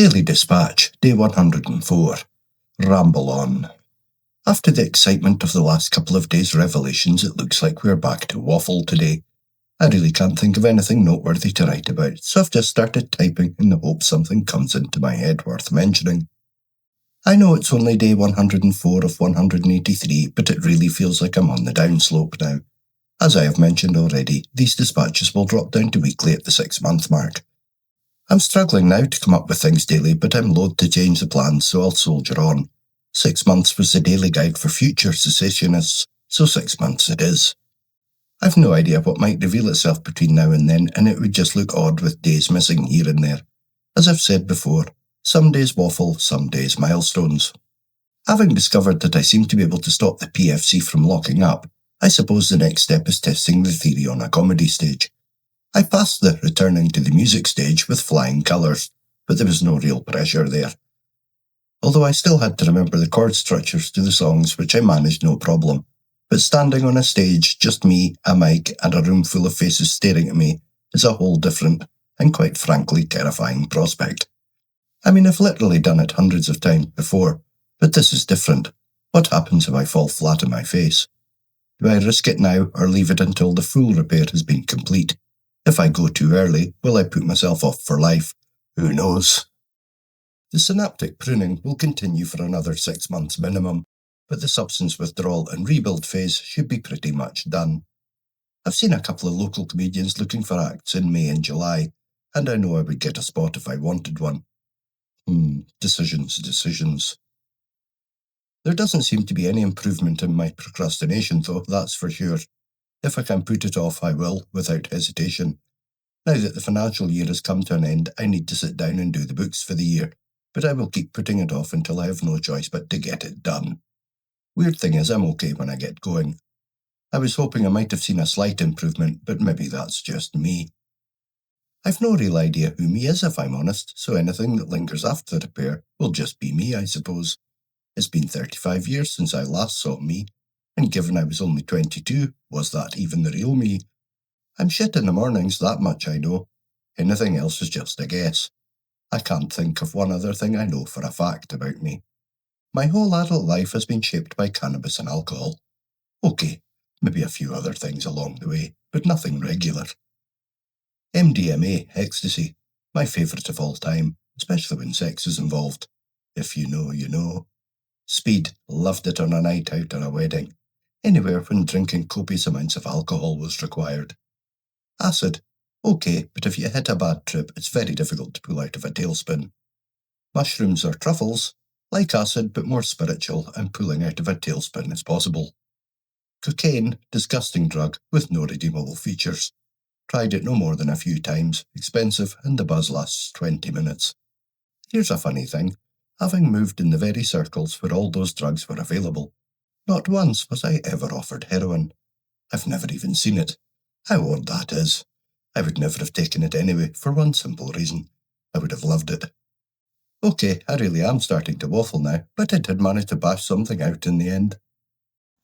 Daily Dispatch, Day 104. Ramble On. After the excitement of the last couple of days' revelations, it looks like we're back to waffle today. I really can't think of anything noteworthy to write about, so I've just started typing in the hope something comes into my head worth mentioning. I know it's only day 104 of 183, but it really feels like I'm on the downslope now. As I have mentioned already, these dispatches will drop down to weekly at the 6-month mark. I'm struggling now to come up with things daily, but I'm loath to change the plans, so I'll soldier on. 6 months was the daily guide for future cessationists, so 6 months it is. I've no idea what might reveal itself between now and then, and it would just look odd with days missing here and there. As I've said before, some days waffle, some days milestones. Having discovered that I seem to be able to stop the PFC from locking up, I suppose the next step is testing the theory on a comedy stage. I passed the returning to the music stage with flying colours, but there was no real pressure there. Although I still had to remember the chord structures to the songs, which I managed no problem. But standing on a stage, just me, a mic, and a room full of faces staring at me, is a whole different, and quite frankly terrifying prospect. I mean, I've literally done it hundreds of times before, but this is different. What happens if I fall flat on my face? Do I risk it now, or leave it until the full repair has been complete? If I go too early, will I put myself off for life? Who knows? The synaptic pruning will continue for another 6 months minimum, but the substance withdrawal and rebuild phase should be pretty much done. I've seen a couple of local comedians looking for acts in May and July, and I know I would get a spot if I wanted one. Decisions. There doesn't seem to be any improvement in my procrastination though, that's for sure. If I can put it off, I will, without hesitation. Now that the financial year has come to an end, I need to sit down and do the books for the year, but I will keep putting it off until I have no choice but to get it done. Weird thing is, I'm okay when I get going. I was hoping I might have seen a slight improvement, but maybe that's just me. I've no real idea who me is, if I'm honest, so anything that lingers after the repair will just be me, I suppose. It's been 35 years since I last saw me, and given I was only 22, was that even the real me? I'm shit in the mornings, that much I know. Anything else is just a guess. I can't think of one other thing I know for a fact about me. My whole adult life has been shaped by cannabis and alcohol. Okay, maybe a few other things along the way, but nothing regular. MDMA, ecstasy, my favourite of all time, especially when sex is involved. If you know, you know. Speed, loved it on a night out or a wedding. Anywhere when drinking copious amounts of alcohol was required. Acid, okay, but if you hit a bad trip, it's very difficult to pull out of a tailspin. Mushrooms or truffles, like acid but more spiritual, and pulling out of a tailspin is possible. Cocaine, disgusting drug with no redeemable features. Tried it no more than a few times, expensive, and the buzz lasts 20 minutes. Here's a funny thing. Having moved in the very circles where all those drugs were available, not once was I ever offered heroin. I've never even seen it. How odd that is. I would never have taken it anyway, for one simple reason. I would have loved it. Okay, I really am starting to waffle now, but I did manage to bash something out in the end.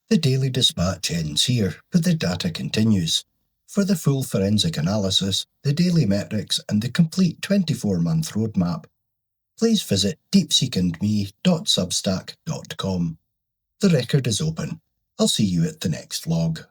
The Daily Dispatch ends here, but the data continues. For the full forensic analysis, the daily metrics, and the complete 24-month roadmap, please visit deepseekandme.substack.com. The record is open. I'll see you at the next log.